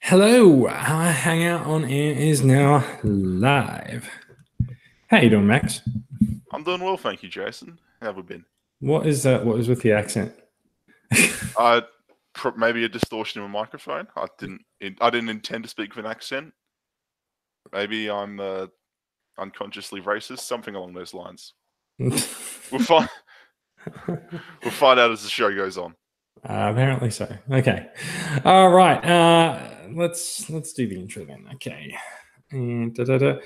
Hello, our Hangout on Air is now live. How you doing, Max? I'm doing well, thank you, Jason. How have we been? What is that? What is with the accent? Uh, Maybe a distortion in my microphone. I didn't intend to speak with an accent. Maybe I'm unconsciously racist, something along those lines. We'll find we'll find out as the show goes on. Apparently so. Okay. All right. Let's do the intro then. Okay. And let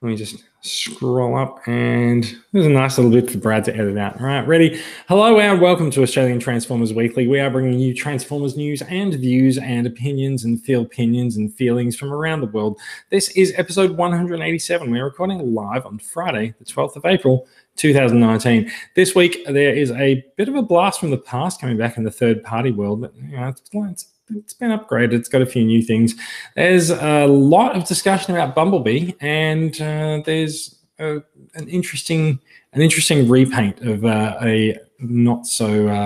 me just scroll up, and there's a nice little bit for Brad to edit out. All right, ready? Hello and welcome to Australian Transformers Weekly. We are bringing you Transformers news and views and opinions and opinions and feelings from around the world. This is episode 187. We're recording live on Friday, the 12th of April, 2019. This week, there is a bit of a blast from the past coming back in the third-party world. But, it's been upgraded. It's got a few new things. There's a lot of discussion about Bumblebee, and there's an interesting repaint of a not so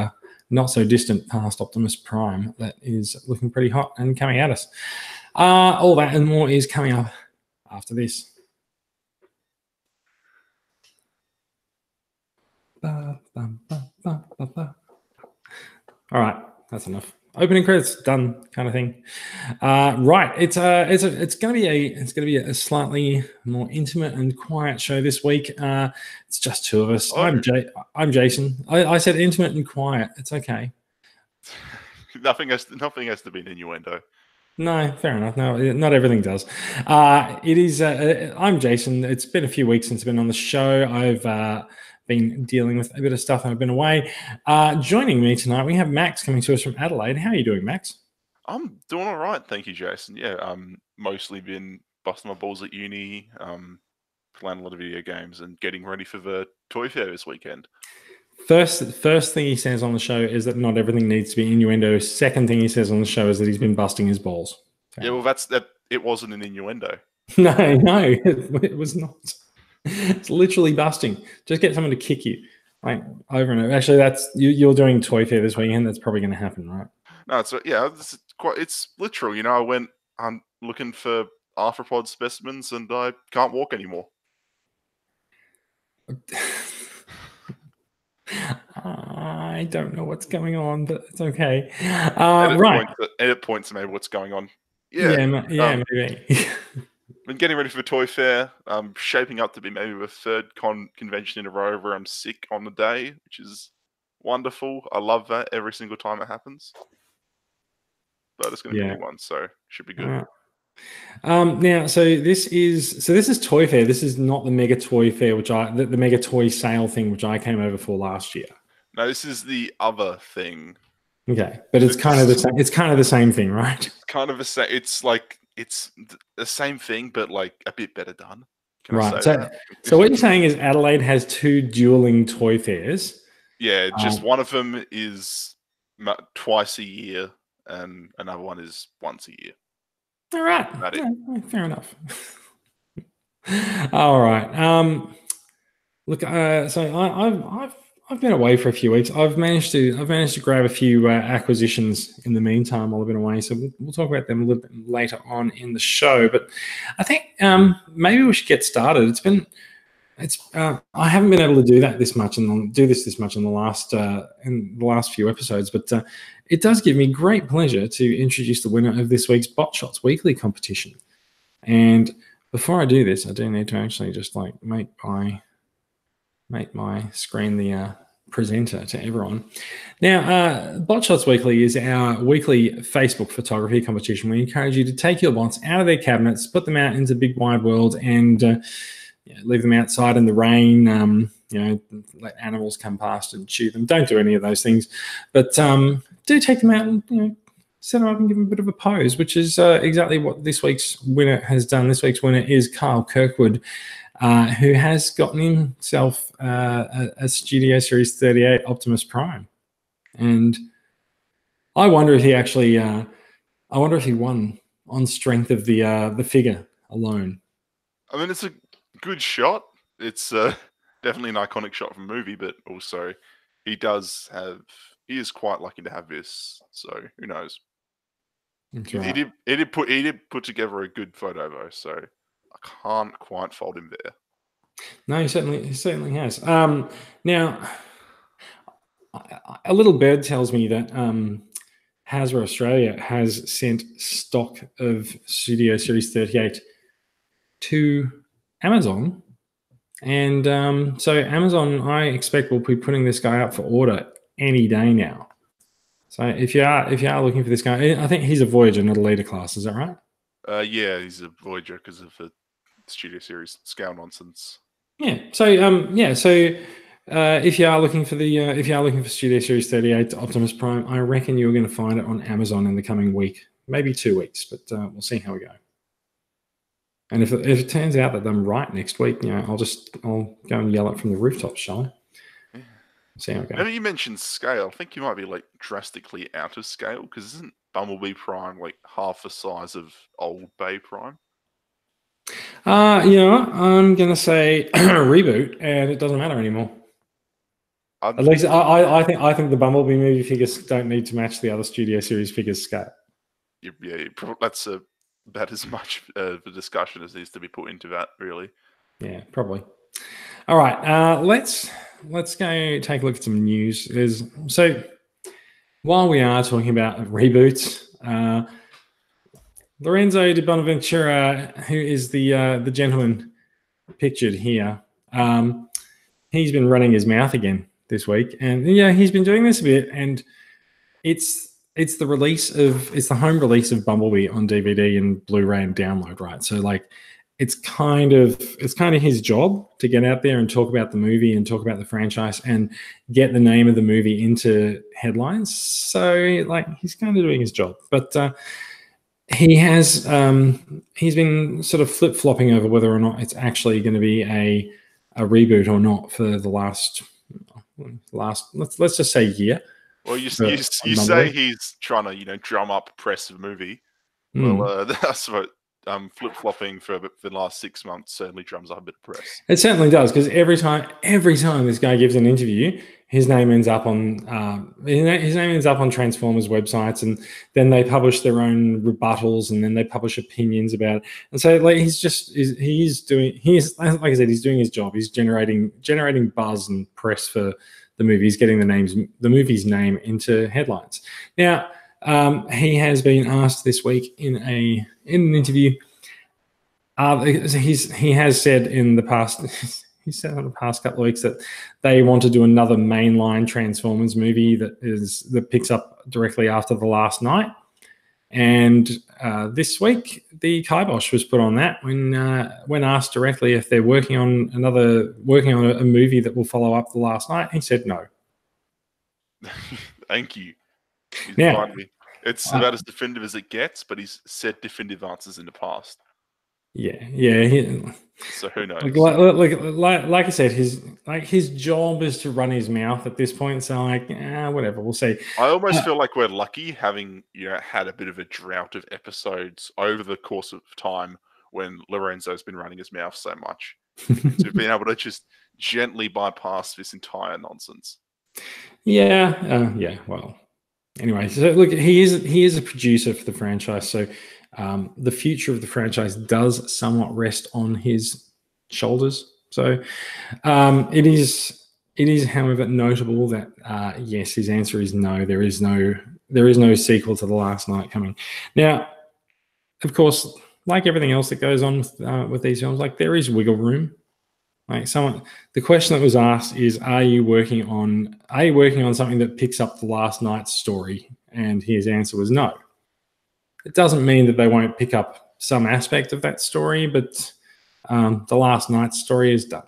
distant past Optimus Prime that is looking pretty hot and coming at us. All that and more is coming up after this. All right, that's enough. Opening credits done, kind of thing. Right, it's gonna be a slightly more intimate and quiet show this week. It's just two of us. Oh. I'm Jason. I said intimate and quiet. It's okay. Nothing has to be an innuendo. No, fair enough. No, not everything does. It is. I'm Jason. It's been a few weeks since I've been on the show. I've been dealing with a bit of stuff and I've been away. Joining me tonight, we have Max coming to us from Adelaide. How are you doing, Max? I'm doing all right, thank you, Jason. Yeah, mostly been busting my balls at uni, playing a lot of video games, and getting ready for the toy fair this weekend. First thing he says on the show is that not everything needs to be innuendo. Second thing he says on the show is that he's been busting his balls. Yeah, well, that. It wasn't an innuendo. No, it was not. It's literally busting. Just get someone to kick you, like over and over. Actually, that's you're doing toy fair this weekend. That's probably going to happen, right? No, it's literal. You know, I went looking for arthropod specimens, and I can't walk anymore. I don't know what's going on, but it's okay. Right. Edit points to maybe what's going on. Yeah, maybe. Been getting ready for the toy fair. Shaping up to be maybe the third convention in a row where I'm sick on the day, which is wonderful. I love that every single time it happens. But it's going to be a big one, so should be good. Now, so this is Toy Fair. This is not the Mega Toy Fair, the Mega Toy Sale thing, which I came over for last year. No, this is the other thing. Okay, but it's kind of the same. It's kind of the same thing, right? It's kind of the same. It's like it's the same thing, but like a bit better done. Right. So what you're saying is Adelaide has two dueling toy fairs. Yeah, just one of them is twice a year, and another one is once a year. All right. Fair enough. All right. Look. So I've been away for a few weeks. I've managed to grab a few acquisitions in the meantime while I've been away. So we'll talk about them a little bit later on in the show. But I think maybe we should get started. I haven't been able to do this much in the last few episodes, but it does give me great pleasure to introduce the winner of this week's Bot Shots Weekly competition. And before I do this, I do need to actually just like make my screen the presenter to everyone. Now, Bot Shots Weekly is our weekly Facebook photography competition. We encourage you to take your bots out of their cabinets, put them out into the big wide world, and leave them outside in the rain. Let animals come past and chew them. Don't do any of those things, but do take them out and set them up and give them a bit of a pose, which is exactly what this week's winner has done. This week's winner is Kyle Kirkwood, who has gotten himself a Studio Series 38 Optimus Prime, and I wonder if he actually, won on strength of the figure alone. I mean, it's a good shot. It's definitely an iconic shot from a movie, but also he is quite lucky to have this. So who knows? That's He right. did put together a good photo though, so I can't quite fault him there. No, he certainly has. Now, a little bird tells me that Hasbro Australia has sent stock of Studio Series 38 to Amazon. And so Amazon, I expect, will be putting this guy up for order any day now. So if you are looking for this guy, I think he's a Voyager, not a leader class. Is that right? Yeah, he's a Voyager because of the Studio Series scale nonsense. Yeah. So if you are looking for Studio Series 38 Optimus Prime, I reckon you're going to find it on Amazon in the coming week, maybe 2 weeks, but we'll see how we go. And if it turns out that I'm right next week, I'll go and yell it from the rooftops, shall I? Yeah. See how it goes. Now you mentioned scale, I think you might be like drastically out of scale because isn't Bumblebee Prime like half the size of Old Bay Prime? I'm gonna say reboot, and it doesn't matter anymore. At least I think the Bumblebee movie figures don't need to match the other Studio Series figures scale. Yeah, that's about as much of a discussion as needs to be put into that, really. Yeah, probably. All right, let's go take a look at some news. So while we are talking about reboots, Lorenzo de Bonaventura, who is the gentleman pictured here, he's been running his mouth again this week, and he's been doing this a bit, and it's the home release of Bumblebee on DVD and Blu-ray and download, right? So like it's kind of his job to get out there and talk about the movie and talk about the franchise and get the name of the movie into headlines. So like he's kind of doing his job, but he's been sort of flip-flopping over whether or not it's actually going to be a reboot or not for the last let's just say year. Well, you say he's trying to drum up press of the movie. Well, that's what flip-flopping for the last 6 months certainly drums up a bit of press. It certainly does, because every time this guy gives an interview, his name ends up on Transformers websites, and then they publish their own rebuttals, and then they publish opinions about it. And so, like, he's doing his job. He's generating buzz and press for the movie. He's getting the movie's name into headlines. Now, he has been asked this week in an interview. He has said in the past. He said in the past couple of weeks that they want to do another mainline Transformers movie that picks up directly after The Last Night. And this week, the kibosh was put on that when asked directly if they're working on a movie that will follow up The Last Night. He said no. Thank you. Now, it's about as definitive as it gets, but he's said definitive answers in the past. Yeah. So who knows? Like I said, his job is to run his mouth at this point. So whatever, we'll see. I almost feel like we're lucky having had a bit of a drought of episodes over the course of time when Lorenzo's been running his mouth so much to being able to just gently bypass this entire nonsense. Yeah. Well, anyway, so look, he is a producer for the franchise, so. The future of the franchise does somewhat rest on his shoulders. So it is, however, notable that yes, his answer is no. There is no sequel to The Last Night coming. Now, of course, like everything else that goes on with these films, like there is wiggle room. Like the question that was asked is, are you working on something that picks up The Last Night's story? And his answer was no. It doesn't mean that they won't pick up some aspect of that story, but The Last Night's story is done.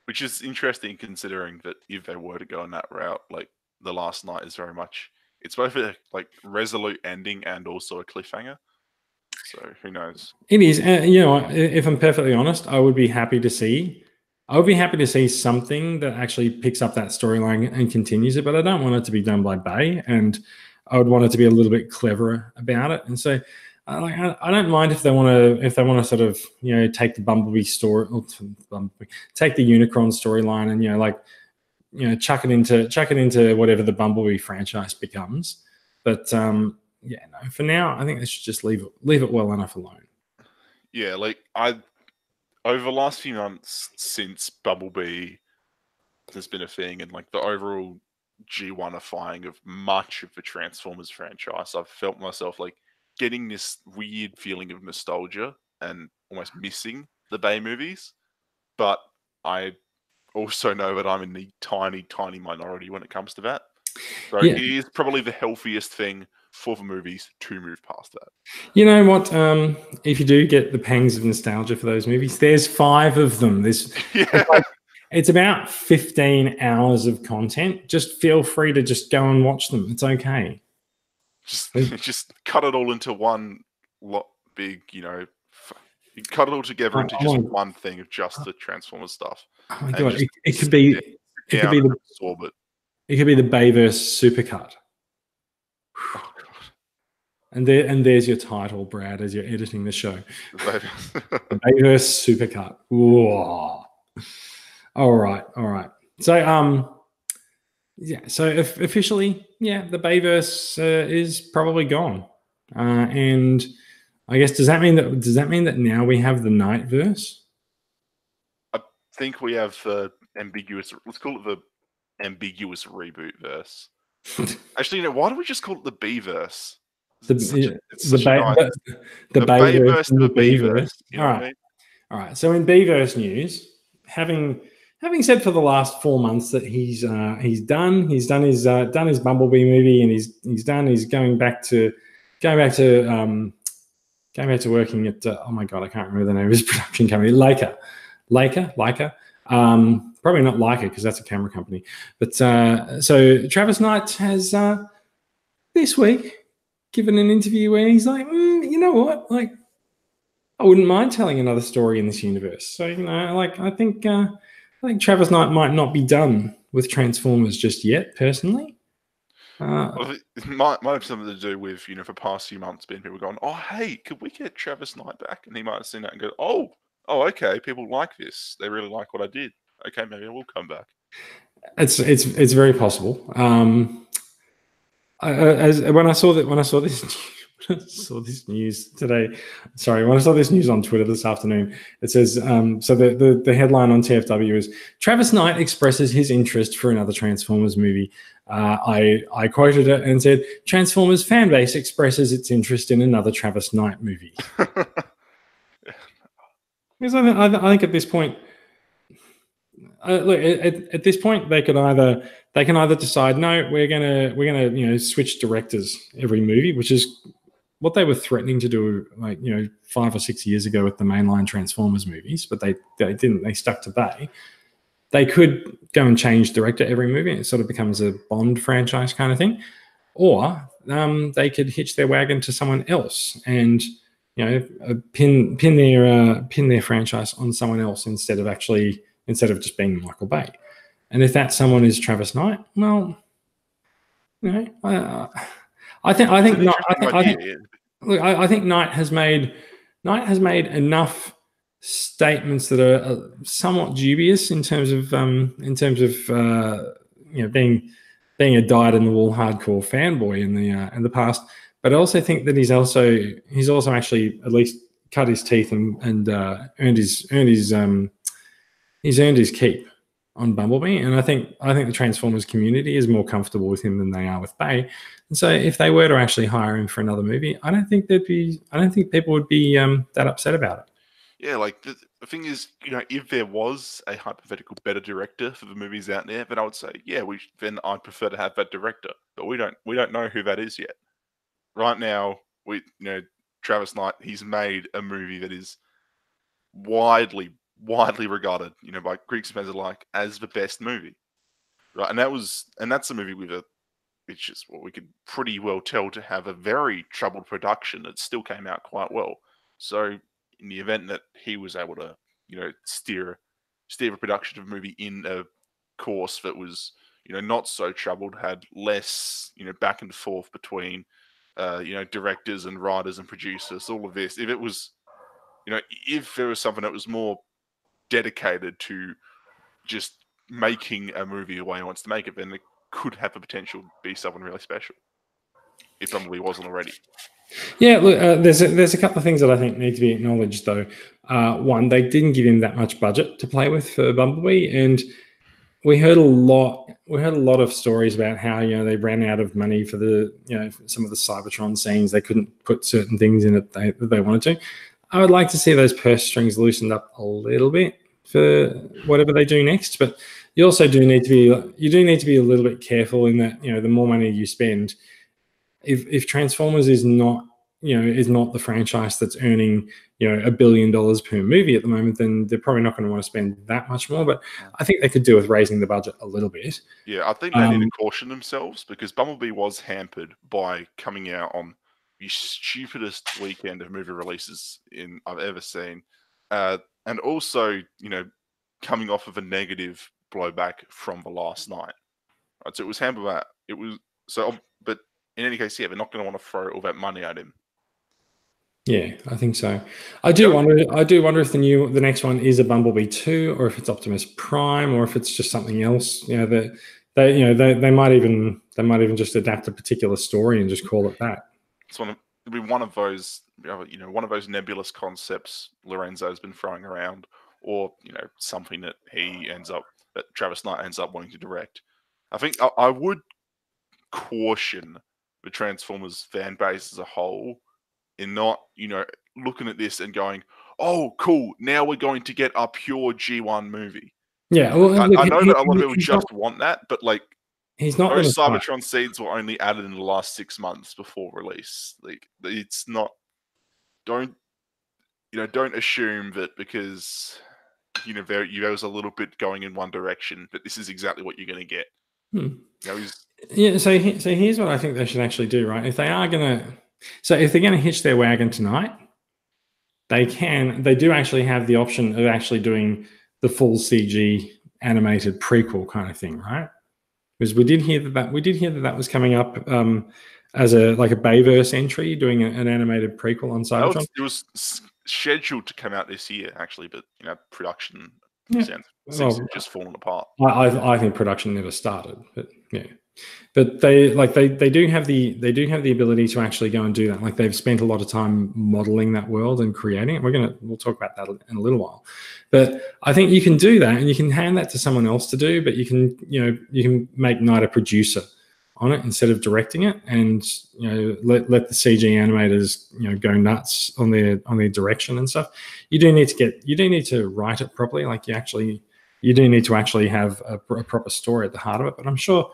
Which is interesting considering that if they were to go on that route, like The Last Night is very much, it's both a like resolute ending and also a cliffhanger. So who knows? It is. If I'm perfectly honest, I would be happy to see something that actually picks up that storyline and continues it, but I don't want it to be done by Bay, and I would want it to be a little bit cleverer about it. And so I don't mind if they want to sort of take the Bumblebee story, take the Unicron storyline and chuck it into whatever the Bumblebee franchise becomes. But yeah, no. For now, I think they should just leave it well enough alone. Yeah, like over the last few months since Bumblebee has been a thing, and like the overall G1ifying of much of the Transformers franchise, I've felt myself like getting this weird feeling of nostalgia and almost missing the Bay movies. But I also know that I'm in the tiny, tiny minority when it comes to that. So Yeah. it is probably the healthiest thing for the movies to move past that. You know what? If you do get the pangs of nostalgia for those movies, there's 5 of them. Yeah. It's about 15 hours of content. Just feel free to just go and watch them. It's okay. Just cut it all into one big, you cut it all together into just one thing of just the Transformers stuff. Oh my god! It could be absorb it. It could be the Bayverse supercut. Oh god! And there's your title, Brad, as you're editing the show. The Bayverse supercut. Whoa. All right. So yeah. So officially, yeah, the Bayverse is probably gone. And I guess does that mean that now we have the Nightverse? I think we have the ambiguous. Let's call it the ambiguous reboot verse. Actually, why don't we just call it the B-verse? The Bayverse and the B-verse. All right. All right. So in B-verse news, having said for the last 4 months that he's done his Bumblebee movie and he's going back to working at oh my god, I can't remember the name of his production company, Leica. Probably not Leica because that's a camera company. But so Travis Knight has this week given an interview where he's like, you know what, like I wouldn't mind telling another story in this universe. So like I think Travis Knight might not be done with Transformers just yet, personally. Well, it might have something to do with, for past few months, being people going, oh, hey, could we get Travis Knight back? And he might have seen that and go, oh, okay, people like this. They really like what I did. Okay, maybe I will come back. It's very possible. When I saw this news today, when I saw this news on Twitter this afternoon, it says, so the headline on TFW is Travis Knight expresses his interest for another Transformers movie. I quoted it and said, Transformers fan base expresses its interest in another Travis Knight movie. Because I think at this point, look, at this point, they can either decide, no, we're gonna switch directors every movie, which is what they were threatening to do, 5 or 6 years ago with the mainline Transformers movies, but they didn't. They stuck to Bay. They could go and change director every movie, and it sort of becomes a Bond franchise kind of thing, or they could hitch their wagon to someone else and pin their franchise on someone else instead of just being Michael Bay. And if that someone is Travis Knight, well, I think Knight has made enough statements that are somewhat dubious in terms of being a dyed-in-the-wool hardcore fanboy in the past. But I also think that he's also actually at least cut his teeth and earned his keep on Bumblebee. And I think the Transformers community is more comfortable with him than they are with Bay. And so if they were to actually hire him for another movie, I don't think people would be that upset about it. Yeah, like the thing is, if there was a hypothetical better director for the movies out there, then I would say, yeah, then I'd prefer to have that director. But we don't know who that is yet. Right now, Travis Knight, he's made a movie that is widely regarded, by critics and fans alike as the best movie. Right, and that's a movie which is what we could pretty well tell to have a very troubled production that still came out quite well. So in the event that he was able to, steer a production of a movie in a course that was, not so troubled, had less, back and forth between, directors and writers and producers, all of this. If it was, if there was something that was more dedicated to just making a movie the way he wants to make it, then it could have the potential to be something really special. if Bumblebee wasn't already. Yeah, look, there's a couple of things that I think need to be acknowledged, though. One, they didn't give him that much budget to play with for Bumblebee, and we heard a lot. We heard a lot of stories about how they ran out of money for the some of the Cybertron scenes. They couldn't put certain things in it that they wanted to. I would like to see those purse strings loosened up a little bit for whatever they do next, but you also do need to be a little bit careful in that the more money you spend, if Transformers is not the franchise that's earning $1 billion per movie at the moment, then they're probably not going to want to spend that much more. But I think they could do with raising the budget a little bit. Yeah, I think they need to caution themselves because Bumblebee was hampered by coming out on the stupidest weekend of movie releases I've ever seen, and also coming off of a negative blowback from the last night. Right, so it was hampered by it was so, but in any case, yeah, they're not going to want to throw all that money at him. Yeah, I think so. I do wonder if the next one is a Bumblebee 2, or if it's Optimus Prime, or if it's just something else. They might even just adapt a particular story and just call it that. It'll be one of those one of those nebulous concepts Lorenzo's been throwing around, or something that Travis Knight ends up wanting to direct. I think I would caution the Transformers fan base as a whole in not, looking at this and going, "Oh, cool! Now we're going to get a pure G1 movie." Yeah, well, I know that a lot of people just want that, but he's not. Those Cybertron seeds were only added in the last 6 months before release. It's not. Don't assume that because there was a little bit going in one direction, that this is exactly what you're going to get. Yeah. So here's what I think they should actually do. Right, if they're going to hitch their wagon tonight, they do actually have the option of actually doing the full CG animated prequel kind of thing, right? Because we did hear that was coming up as a Bayverse entry, doing an animated prequel on Cybertron. It was scheduled to come out this year, actually, but production seems to just fallen apart. I think production never started, but yeah. But they do have the ability to actually go and do that. Like, they've spent a lot of time modeling that world and creating it. We'll talk about that in a little while. But I think you can do that, and you can hand that to someone else to do. But you can make Knight a producer on it instead of directing it, and let the CG animators go nuts on their direction and stuff. You do need to write it properly. Like, you do need to actually have a proper story at the heart of it. But I'm sure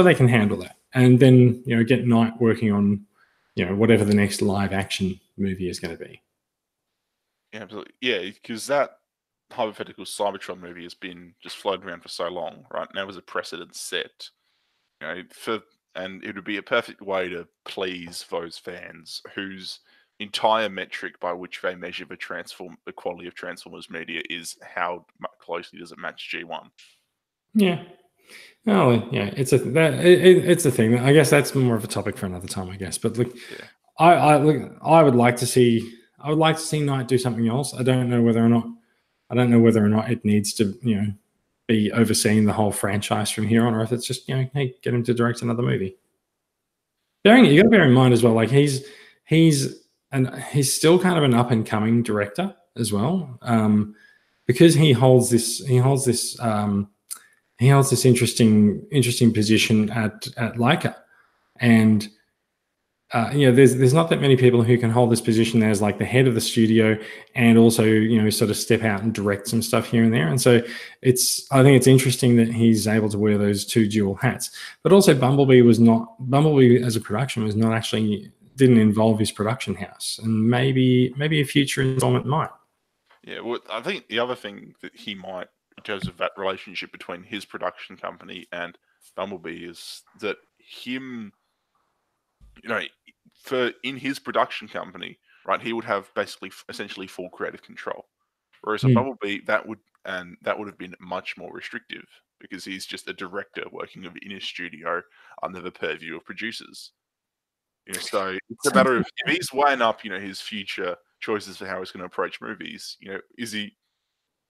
they can handle that, and then get Knight working on whatever the next live action movie is going to be. Yeah, absolutely. Yeah, because that hypothetical Cybertron movie has been just floating around for so long, right? Now there's a precedent set, and it would be a perfect way to please those fans whose entire metric by which they measure the quality of Transformers media is how closely does it match G1. Yeah. Oh, yeah, it's a thing. I guess that's more of a topic for another time, I guess. But look, yeah. I would like to see Knight do something else. I don't know whether or not it needs to be overseeing the whole franchise from here on, or if it's just hey, get him to direct another movie. You got to bear in mind as well, like he's still kind of an up and coming director as well, because he holds this interesting position at Leica, and there's not that many people who can hold this position as like the head of the studio and also sort of step out and direct some stuff here and there. And so I think it's interesting that he's able to wear those two dual hats. But also Bumblebee as a production didn't involve his production house, and maybe a future installment might. Yeah, well, I think the other thing that he might, in terms of that relationship between his production company and Bumblebee, is that him, in his production company, right, he would have essentially full creative control. Whereas a Bumblebee, that would have been much more restrictive because he's just a director working in his studio under the purview of producers. So it's a matter of, if he's weighing up, his future choices for how he's going to approach movies, is he,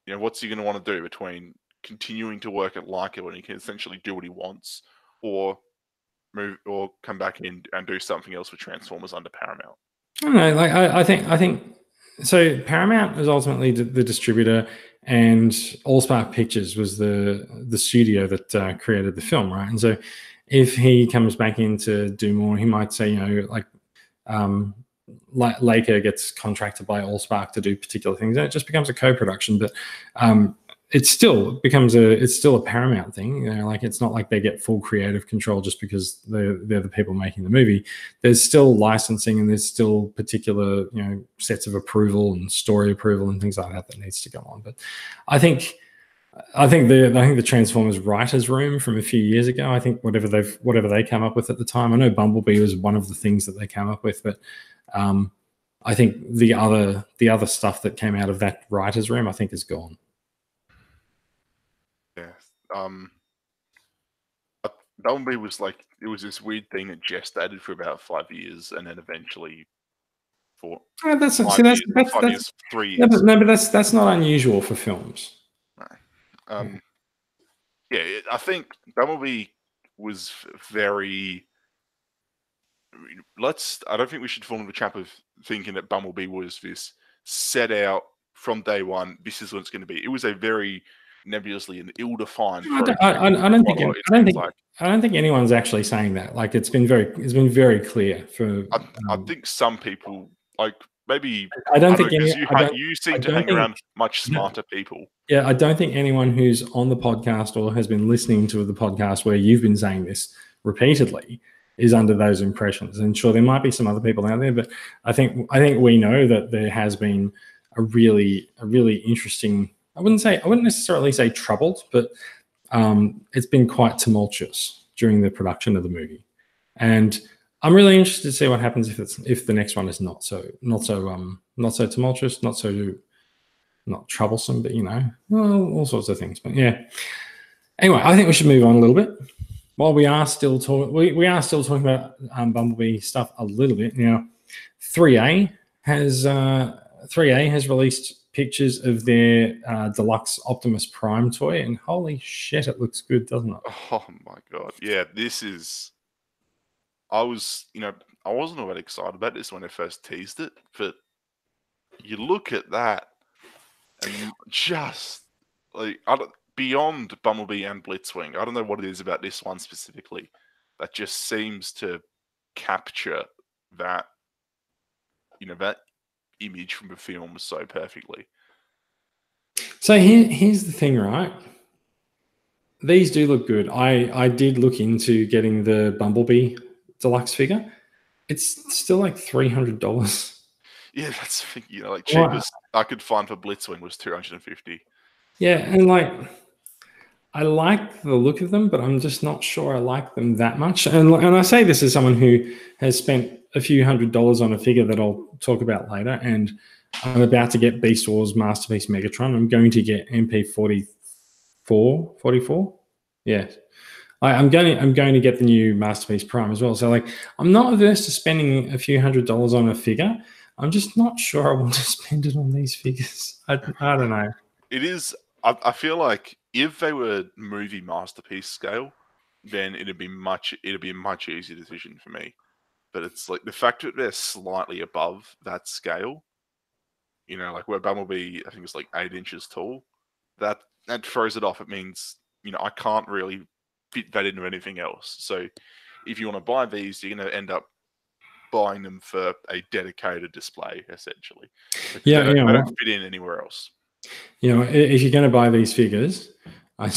what's he going to want to do between continuing to work at Leica when he can essentially do what he wants, or move or come back in and do something else with Transformers under Paramount? I don't know. Like I think so. Paramount is ultimately the distributor, and Allspark Pictures was the studio that created the film, right? And so, if he comes back in to do more, he might say, like um, Laker gets contracted by Allspark to do particular things, and it just becomes a co-production. But it still it's still a Paramount thing. Like it's not like they get full creative control just because they're the people making the movie. There's still licensing and there's still particular sets of approval and story approval and things like that needs to go on. But I think the Transformers writers' room from a few years ago. I think whatever they came up with at the time. I know Bumblebee was one of the things that they came up with, but I think the other stuff that came out of that writers' room, I think, is gone. Yeah. Bumblebee was like, it was this weird thing that gestated for about 5 years, and then eventually for 3 years. No, but that's not unusual for films. No. Yeah, I think Bumblebee was very. I don't think we should fall into the trap of thinking that Bumblebee was this set out from day one. This is what it's going to be. It was a very nebulously and ill-defined approach. I don't think anyone's actually saying that. Like it's been very clear for. I think some people like maybe. I don't think you seem to hang around much smarter people. Yeah, I don't think anyone who's on the podcast or has been listening to the podcast where you've been saying this repeatedly is under those impressions. And sure, there might be some other people out there, but I think we know that there has been a really interesting. I wouldn't necessarily say troubled, but it's been quite tumultuous during the production of the movie, and I'm really interested to see what happens if the next one is not so tumultuous, not troublesome, but all sorts of things. But yeah. Anyway, I think we should move on a little bit. While we are still talking, we are still talking about Bumblebee stuff a little bit now. 3A has released pictures of their deluxe Optimus Prime toy, and holy shit, it looks good, doesn't it? Oh my god, yeah, this is. I wasn't all that excited about this when I first teased it, but you look at that and just like beyond Bumblebee and Blitzwing, I don't know what it is about this one specifically that just seems to capture that that image from the film so perfectly. So here's the thing, right? These do look good. I did look into getting the Bumblebee deluxe figure. It's still like $300. Yeah, that's like cheapest I could find for Blitzwing was $250. Yeah, and like I like the look of them, but I'm just not sure I like them that much. And I say this as someone who has spent a few $100s on a figure that I'll talk about later, and I'm about to get Beast Wars Masterpiece Megatron. I'm going to get MP44. Yeah. I'm going to get the new Masterpiece Prime as well. So like I'm not averse to spending a few $100s on a figure. I'm just not sure I want to spend it on these figures. I don't know. It is. I feel like if they were movie masterpiece scale, then it'd be a much easier decision for me. But it's like the fact that they're slightly above that scale, like where Bumblebee, I think it's like 8 inches tall, that throws it off. It means, I can't really fit that into anything else. So if you want to buy these, you're going to end up buying them for a dedicated display, essentially. They don't fit in anywhere else. If you're going to buy these figures, I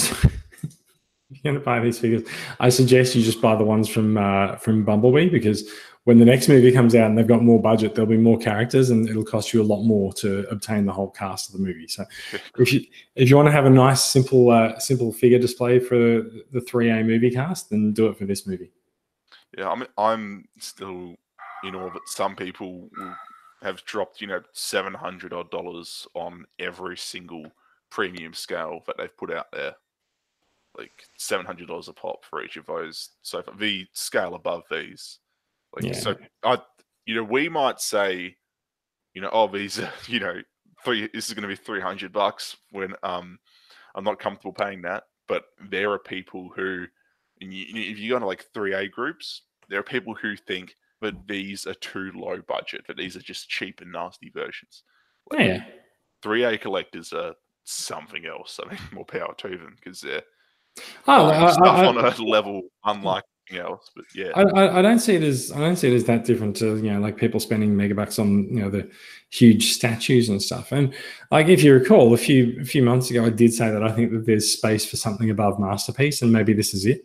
suggest you just buy the ones from Bumblebee, because when the next movie comes out and they've got more budget, there'll be more characters and it'll cost you a lot more to obtain the whole cast of the movie. So if you want to have a nice simple figure display for the 3A movie cast, then do it for this movie. Yeah, I'm still in awe that some people will have dropped, $700 odd on every single premium scale that they've put out there. Like $700 a pop for each of those. So for the scale above these, so we might say, these are, this is going to be $300 when I'm not comfortable paying that. But there are people who, And if you go into like 3A groups, there are people who think that these are too low budget, that these are just cheap and nasty versions. Like, Yeah. 3A collectors are something else. I mean, more power to them because they're Oh, buying stuff on a level unlike anything else. But yeah, I don't see it as that different to like people spending megabucks on the huge statues and stuff. And like if you recall, a few months ago, I did say that I think that there's space for something above masterpiece, and maybe this is it.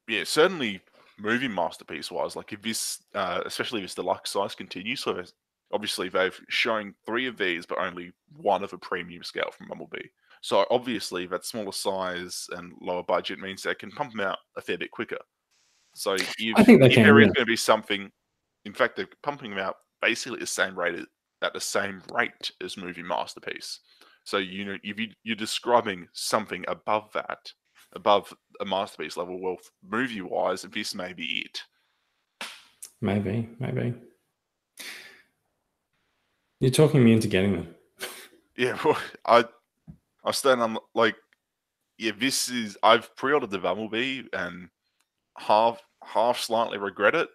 Yeah, certainly movie masterpiece wise. Like if this, especially if this deluxe size continues, so obviously they've shown 3 of these, but only 1 of a premium scale from Bumblebee. So obviously that smaller size and lower budget means they can pump them out a fair bit quicker. So I think they if can. there is Yeah. going to be something, in fact, they're pumping them out basically at the same rate as movie masterpiece. So if you're describing something above that, above a masterpiece level, well, movie wise, this may be it. Maybe. You're talking me into getting them. Yeah, well, I stand on like, yeah, this is, I've pre-ordered the Bumblebee and half slightly regret it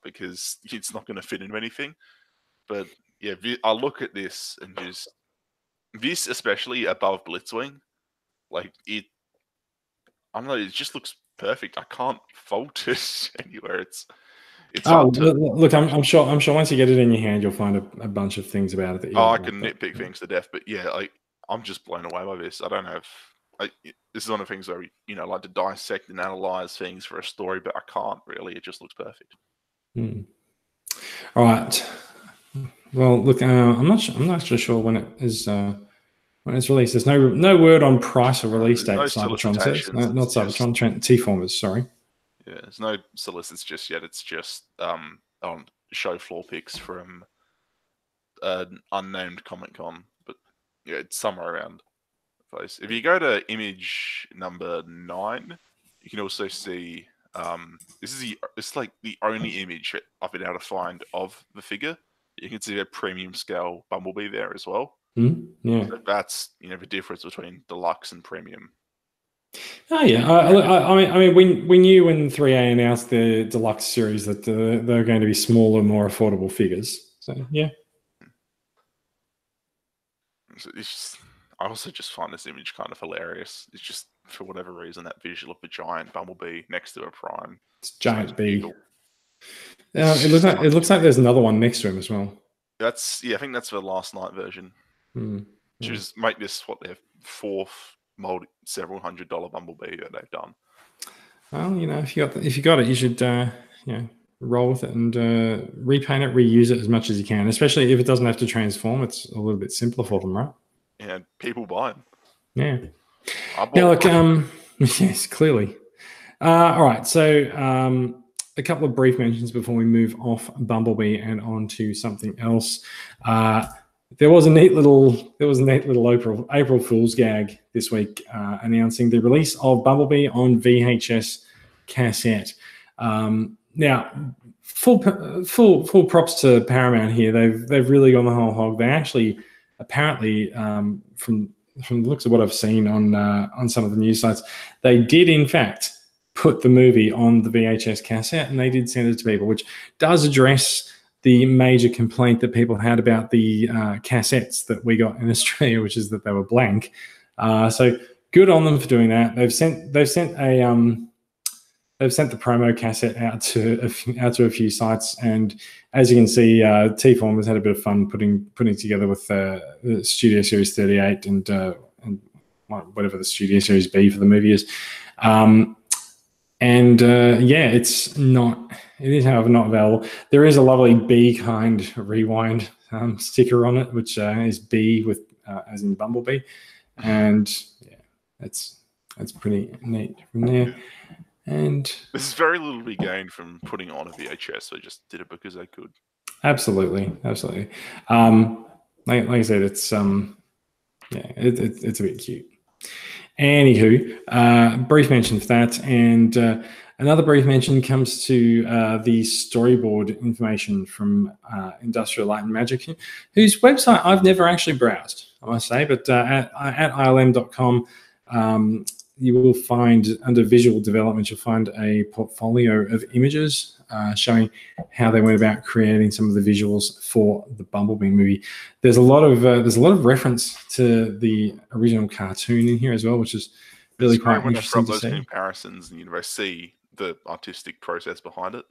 because it's not going to fit into anything. But yeah, I look at this and just this, especially above Blitzwing, like it. I don't know. It just looks perfect. I can't fault it anywhere. It's hard to look. I'm sure once you get it in your hand, you'll find a bunch of things about it that you. I can nitpick things to death, but yeah, like I'm just blown away by this. I don't have. This is one of the things where like to dissect and analyze things for a story, but I can't really. It just looks perfect. All right. Well, look, I'm not sure when it is when it's released. There's no word on price or release date. No Cybertron says, not Cybertron. T-Formers, sorry. Yeah, there's no solicits just yet. It's just on show floor pics from an unnamed Comic Con, but yeah, it's somewhere around the place. If you go to image number 9, you can also see it's like the only image that I've been able to find of the figure. You can see a premium scale Bumblebee there as well. Yeah, so that's the difference between deluxe and premium. Oh yeah, I mean, we knew when 3A announced the deluxe series that they're going to be smaller, more affordable figures. So yeah. So I also just find this image kind of hilarious. It's just for whatever reason that visual of the giant Bumblebee next to a Prime. It's giant B. It looks like there's another one next to him as well. I think that's the last night version. Which is make this their 4th several $100 Bumblebee that they've done. Well, if you got it, you should roll with it and repaint it, reuse it as much as you can. Especially if it doesn't have to transform, it's a little bit simpler for them, right? Yeah, people buy them. Yeah. Now, look, yes, clearly. All right, so a couple of brief mentions before we move off Bumblebee and on to something else. There was a neat little April Fool's gag this week announcing the release of Bumblebee on VHS cassette. Now, full props to Paramount here. They've really gone the whole hog. They actually apparently from the looks of what I've seen on some of the news sites, they did in fact put the movie on the VHS cassette and they did send it to people, which does address the major complaint that people had about the cassettes that we got in Australia, which is that they were blank. So good on them for doing that. They've sent the promo cassette out to a few sites, and as you can see, T-Form has had a bit of fun putting together with the Studio Series 38 and whatever the Studio Series B for the movie is. It is, however, not available. There is a lovely B kind rewind sticker on it, which is B with as in Bumblebee, and yeah, that's pretty neat from there. And there's very little to be gained from putting on a VHS. So I just did it because I could. Absolutely. Like I said, it's it's a bit cute. Anywho, brief mention for that, and another brief mention comes to the storyboard information from Industrial Light and Magic, whose website I've never actually browsed, I must say, but at ilm.com, you will find under visual development, you'll find a portfolio of images showing how they went about creating some of the visuals for the Bumblebee movie. There's a lot of reference to the original cartoon in here as well, which is really quite interesting to see. Those comparisons and see the artistic process behind it.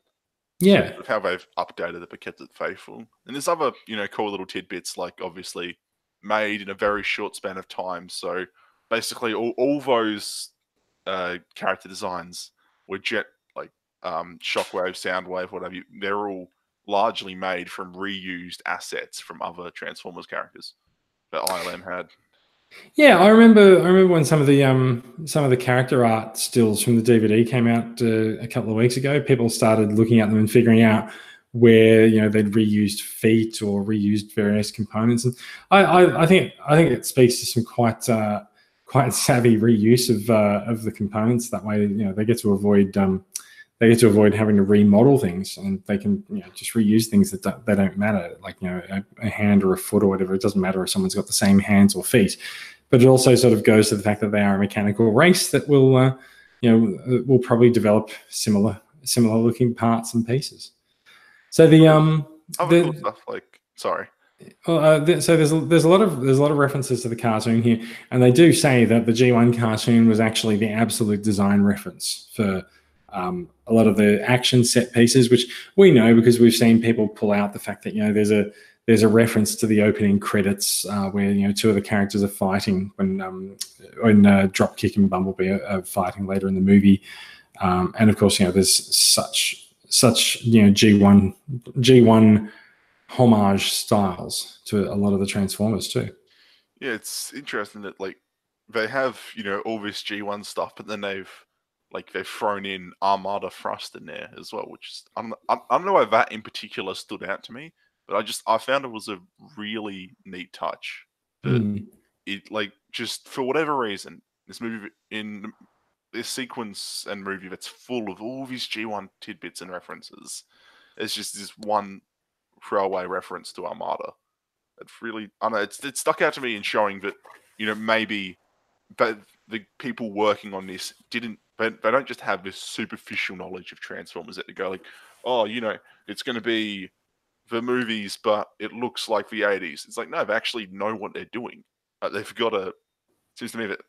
Yeah, of how they've updated it but kept it faithful. And there's other cool little tidbits, like obviously made in a very short span of time. So basically, all those character designs were Shockwave, Soundwave, whatever. They're all largely made from reused assets from other Transformers characters that ILM had. Yeah, I remember when some of the character art stills from the DVD came out a couple of weeks ago. People started looking at them and figuring out where they'd reused feet or reused various components. And I think it speaks to some quite savvy reuse of the components. That way, they get to avoid having to remodel things, and they can just reuse things that they don't matter, like a hand or a foot or whatever. It doesn't matter if someone's got the same hands or feet, but it also sort of goes to the fact that they are a mechanical race that will probably develop similar looking parts and pieces. So cool stuff like sorry. So there's a lot of references to the cartoon here, and they do say that the G1 cartoon was actually the absolute design reference for a lot of the action set pieces, which we know because we've seen people pull out the fact that there's a reference to the opening credits where two of the characters are fighting when Dropkick and Bumblebee are fighting later in the movie, and of course there's such G1 homage styles to a lot of the Transformers too. Yeah, it's interesting that they have all this G1 stuff, but then they've thrown in Armada Thrust in there as well, which is, I don't know why that in particular stood out to me, but I found it was a really neat touch. That it just for whatever reason, this movie in this sequence and movie that's full of all these G1 tidbits and references, it's just this one throwaway reference to Armada. It's really, I don't know, it stuck out to me in showing that maybe but the people working on this they don't just have this superficial knowledge of Transformers that they go it's going to be the movies, but it looks like the 80s. It's no, they actually know what they're doing. They've got seems to me that,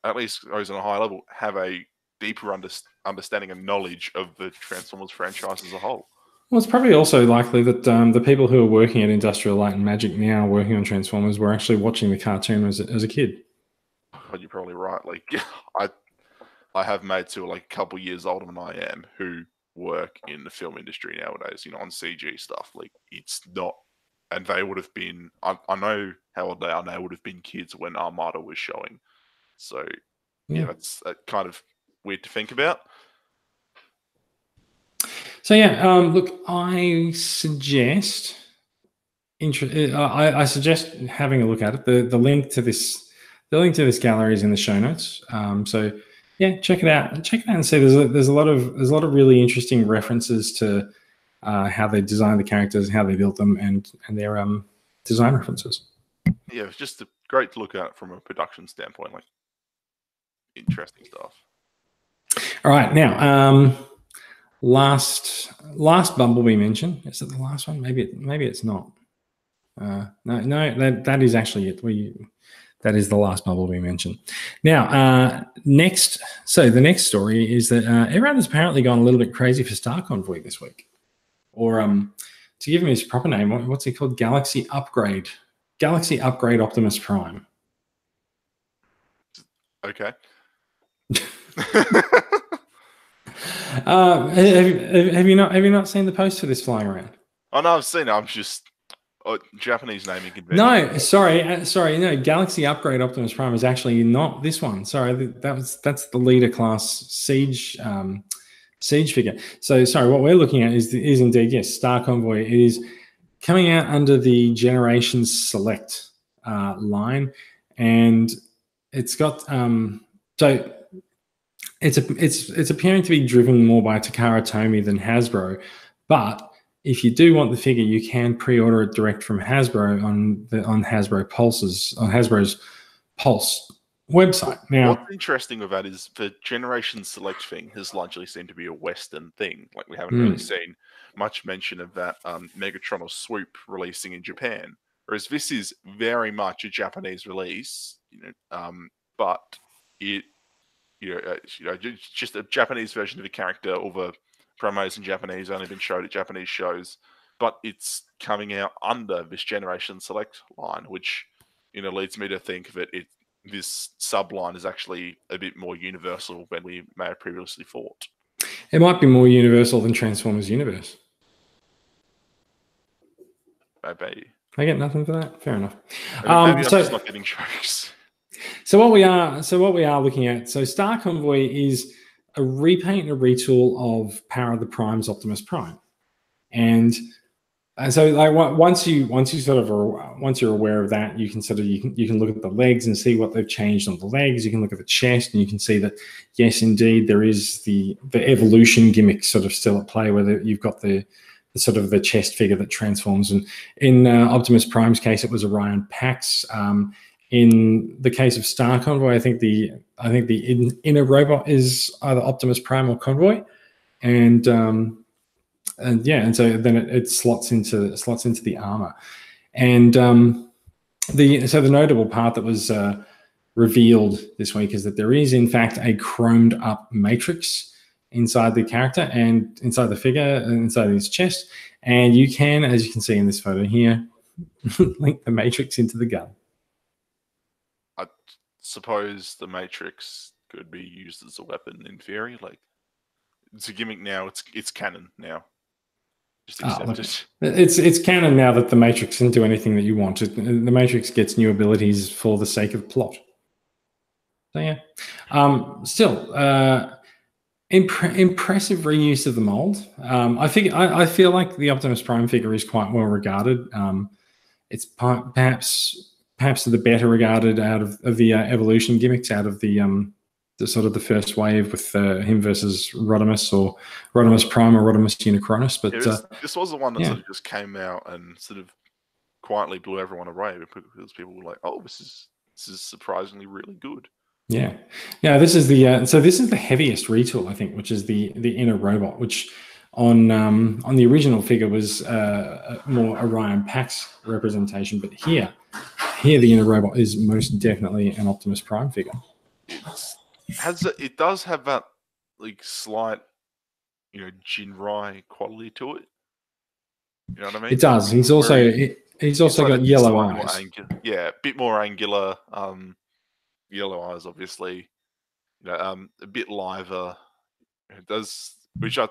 at least those on a high level have a deeper understanding and knowledge of the Transformers franchise as a whole. Well, it's probably also likely that the people who are working at Industrial Light and Magic now, working on Transformers, were actually watching the cartoon as a kid. But you're probably right. I have mates who are a couple years older than I am who work in the film industry nowadays, on CG stuff. It's not, and they would have been. I know how old they are. They would have been kids when Armada was showing. So yeah, that's kind of weird to think about. So look, I suggest having a look at it. The link to this gallery is in the show notes. So yeah, check it out and see. There's a lot of really interesting references to how they designed the characters, how they built them, and their design references. Yeah, it's just great to look at from a production standpoint. Interesting stuff. All right, now last Bumblebee mention. Is it the last one? Maybe it's not. No, that is actually it. That is the last Bumblebee mention. Now, next, so the next story is that everyone has apparently gone a little bit crazy for Star Convoy this week, or to give him his proper name, what's he called? Galaxy Upgrade Optimus Prime. Okay. Have you not seen the post for this flying around? Oh no, I've seen it. I'm just Japanese naming convention. No, sorry. No, Galaxy Upgrade Optimus Prime is actually not this one. Sorry, that's the leader class siege figure. So sorry, what we're looking at is indeed, yes, Star Convoy. It is coming out under the Generations Select line, and it's got so it's appearing to be driven more by Takara Tomy than Hasbro, but if you do want the figure, you can pre-order it direct from Hasbro on Hasbro's Pulse website. Now, what's interesting with that is the Generation Select thing has largely seemed to be a Western thing. Like, we haven't really seen much mention of that Megatron or Swoop releasing in Japan. Whereas this is very much a Japanese release, but it, just a Japanese version of the character. All the promos in Japanese, only been showed at Japanese shows, but it's coming out under this Generation Select line, which leads me to think that this subline is actually a bit more universal than we may have previously thought. It might be more universal than Transformers Universe. Maybe. I get nothing for that. Fair enough. Maybe I'm just not getting jokes. So what we are looking at. So Star Convoy is a repaint and a retool of Power of the Prime's Optimus Prime, and so like once you're aware of that, you can look at the legs and see what they've changed on the legs. You can look at the chest and you can see that yes, indeed, there is the evolution gimmick sort of still at play, where you've got the sort of the chest figure that transforms. And in Optimus Prime's case, it was Orion Pax. In the case of Star Convoy, I think the inner robot is either Optimus Prime or Convoy, and so then it slots into the armor. And the notable part that was revealed this week is that there is in fact a chromed up matrix inside the character and inside the figure and inside his chest, and you can, as you can see in this photo here, link the matrix into the gun. I suppose the Matrix could be used as a weapon in theory. Like, it's a gimmick now. It's canon now. Just accept it. It's canon now that the Matrix can do anything that you want. The Matrix gets new abilities for the sake of plot. So yeah, still impressive reuse of the mold. I feel like the Optimus Prime figure is quite well regarded. It's perhaps the better regarded out of the evolution gimmicks, out of the sort of the first wave with him versus Rodimus, or Rodimus Prime or Rodimus Unicronus. But this was the one that sort of just came out and sort of quietly blew everyone away, because people were like, "Oh, this is surprisingly really good." Yeah. This is the heaviest retool, I think, which is the inner robot, which on the original figure was a more Orion Pax representation, but here the inner robot is most definitely an Optimus Prime figure. It does have that like slight, Jinrai quality to it. You know what I mean? It does. He's also got yellow eyes. A bit more angular. Yellow eyes, obviously. A bit liver. It does, which I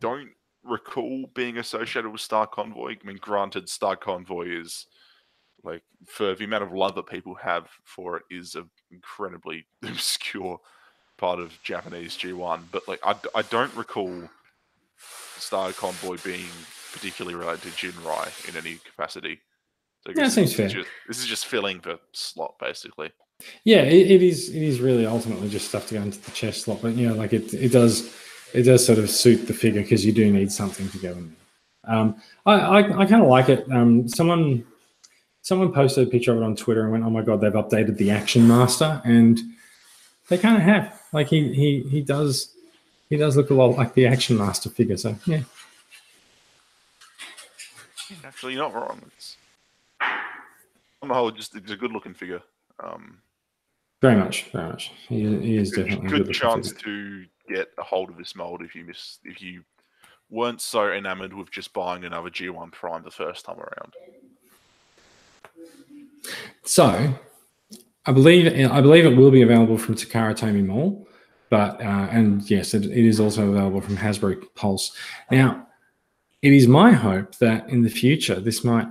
don't recall being associated with Star Convoy. I mean, granted, Star Convoy is, like, for the amount of love that people have for it, is an incredibly obscure part of Japanese G1. But like, I don't recall Star Convoy being particularly related to Jinrai in any capacity. So that seems fair. This is just filling the slot, basically. Yeah, it is really ultimately just stuff to go into the chest slot, but like it does sort of suit the figure, because you do need something to go in there. I kind of like it. Someone posted a picture of it on Twitter and went, "Oh my god, they've updated the Action Master," and they kind of have. Like he does look a lot like the Action Master figure. So yeah, actually, you're not wrong. On the whole, it's a good looking figure. Very much. He is definitely a good chance to get a hold of this mold if you weren't so enamored with just buying another G1 Prime the first time around. So, I believe it will be available from Takara Tomy Mall, but and yes, it is also available from Hasbro Pulse. Now, it is my hope that in the future this might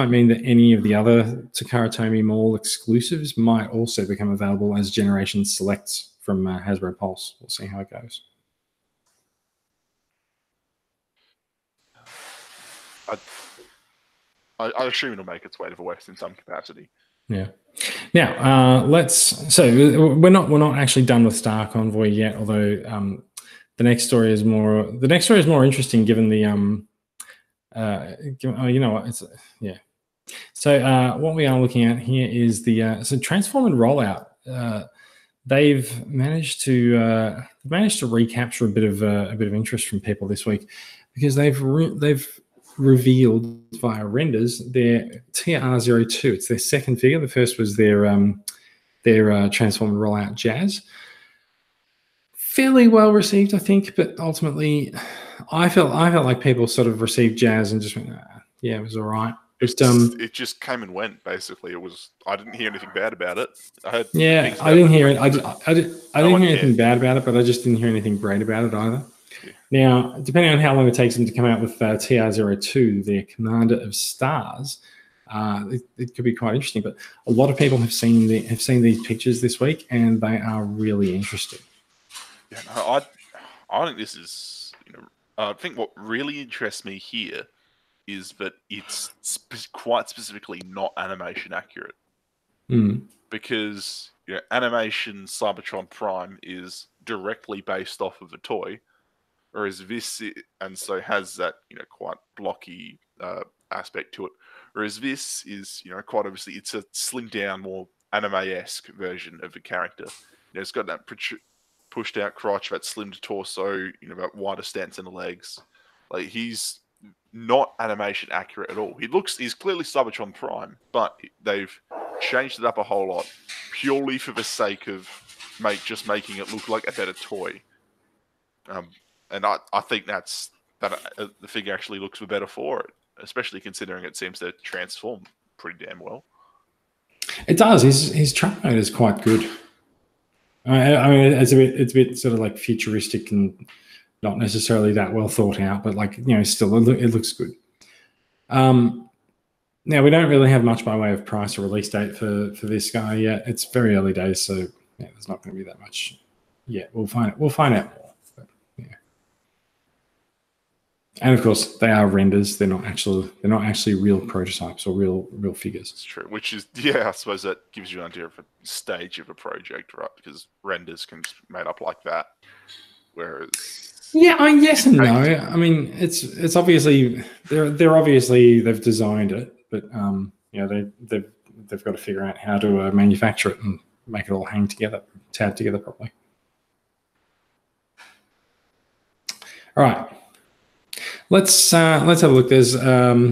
mean that any of the other Takara Tomy Mall exclusives might also become available as Generation Selects from Hasbro Pulse. We'll see how it goes. I assume it'll make its way to the West in some capacity. Yeah. Now we're not actually done with Star Convoy yet, although the next story is more interesting given the you know what, So what we are looking at here is the so Transform and Rollout. They've managed to recapture a bit of interest from people this week because they've revealed via renders their TR02. It's their second figure. The first was their Transform and Rollout Jazz. Fairly well received, I think, but ultimately, I felt like people sort of received Jazz and just went, yeah, it was all right. It just came and went. Basically, I didn't hear anything bad about it. I didn't hear it. I didn't hear anything bad about it, but I just didn't hear anything great about it either. Yeah. Now, depending on how long it takes them to come out with TR02, their Commander of Stars, it could be quite interesting. But a lot of people have seen these pictures this week, and they are really interesting. Yeah, no, I think this is. I think what really interests me here is that it's quite specifically not animation accurate. Because animation Cybertron Prime is directly based off of a toy, whereas this has that quite blocky aspect to it. Whereas this is quite obviously it's a slimmed down, more anime-esque version of the character. It's got that pushed out crotch, that slimmed torso, that wider stance in the legs. Like he's not animation accurate at all. He's clearly Cybertron Prime, but they've changed it up a whole lot purely for the sake of just making it look like a better toy. And I think that the figure actually looks better for it, especially considering it seems to transform pretty damn well. It does. His track mode is quite good. I mean, it's a bit sort of like futuristic and not necessarily that well thought out, but still it looks good. Now we don't really have much by way of price or release date for this guy yet. It's very early days, so yeah, there's not going to be that much yet. We'll find out more. But, yeah. And of course, they are renders. They're not actually real prototypes or real figures. It's true. Which is I suppose that gives you an idea of a stage of a project, right? Because renders can be made up like that, whereas. Yeah, yes and no. I mean, it's obviously they've designed it, but they've got to figure out how to manufacture it and make it all hang together, tab together properly. All right, let's have a look. There's I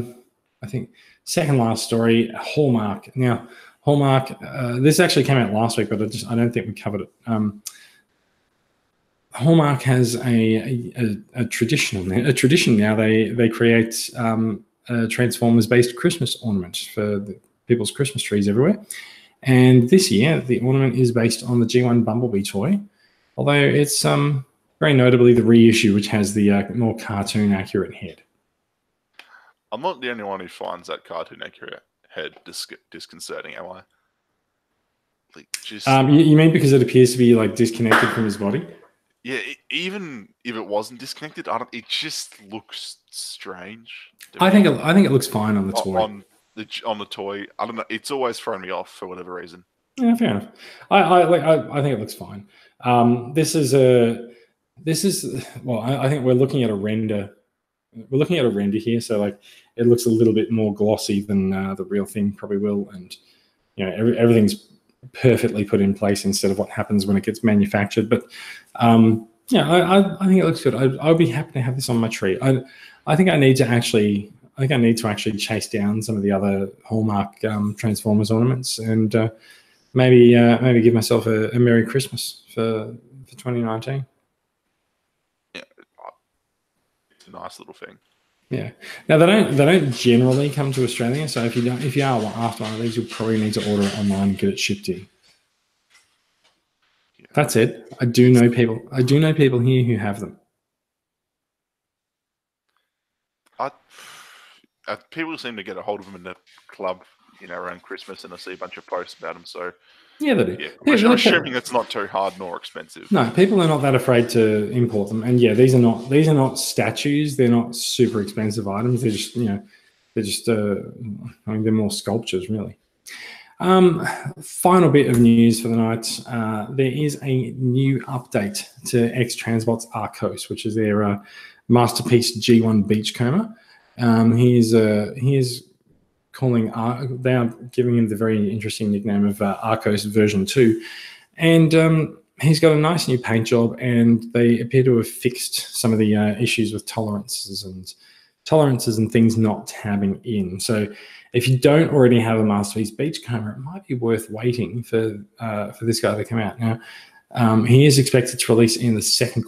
think second last story, Hallmark. Now Hallmark, this actually came out last week, but I don't think we covered it. Hallmark has a tradition now. They create Transformers-based Christmas ornaments for people's Christmas trees everywhere. And this year, the ornament is based on the G1 Bumblebee toy, although it's very notably the reissue, which has the more cartoon-accurate head. I'm not the only one who finds that cartoon-accurate head disconcerting, am I? You mean because it appears to be disconnected from his body? Yeah, even if it wasn't disconnected, it just looks strange. I think it looks fine on the toy. On the toy, I don't know. It's always thrown me off for whatever reason. Yeah, fair enough. I think it looks fine. I think we're looking at a render. We're looking at a render here, so it looks a little bit more glossy than the real thing probably will, and everything's perfectly put in place instead of what happens when it gets manufactured. But I think it looks good. I'll be happy to have this on my tree. I think I need to actually chase down some of the other Hallmark Transformers ornaments and maybe give myself a Merry Christmas for 2019. Yeah, it's a nice little thing. Yeah. Now they don't generally come to Australia, so if you are after one of these, you'll probably need to order it online and get it shipped to you. Yeah. That's it. I do know people here who have them. People seem to get a hold of them in the club, around Christmas, and I see a bunch of posts about them. So yeah, they do. Yeah, I'm assuming it's not too hard nor expensive. No, people are not that afraid to import them, and yeah, these are not statues. They're not super expensive items. They're just they're more sculptures really. Final bit of news for the night. There is a new update to X-Transbot's Arcos, which is their masterpiece G1 Beachcomber. He has they are giving him the very interesting nickname of Arcos version 2. And he's got a nice new paint job, and they appear to have fixed some of the issues with tolerances and things not tabbing in. So if you don't already have a Masterpiece Beachcomber, it might be worth waiting for this guy to come out. Now, he is expected to release in the second